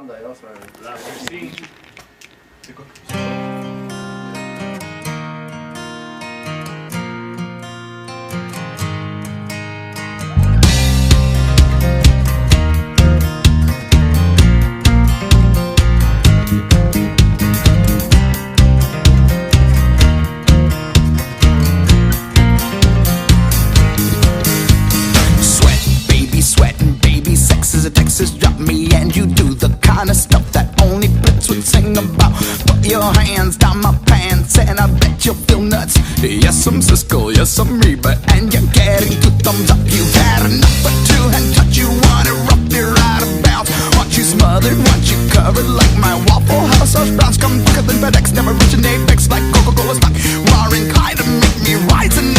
d'ailleurs, c'est un... La Russie. C'est quoi? Texas, drop me and you do the kind of stuff that only Blitz would sing about. Put your hands down my pants and I bet you'll feel nuts. Yes, I'm Siskel, yes, I'm Reba, and you're getting two thumbs up. You've had enough of two-hand touch, you want it rough, you're out of bounds. Want you smothered, want you covered like my Waffle House hash browns. Come quicker than FedEx, never reach an apex like Coca-Cola stock. Roaring high to make me rise and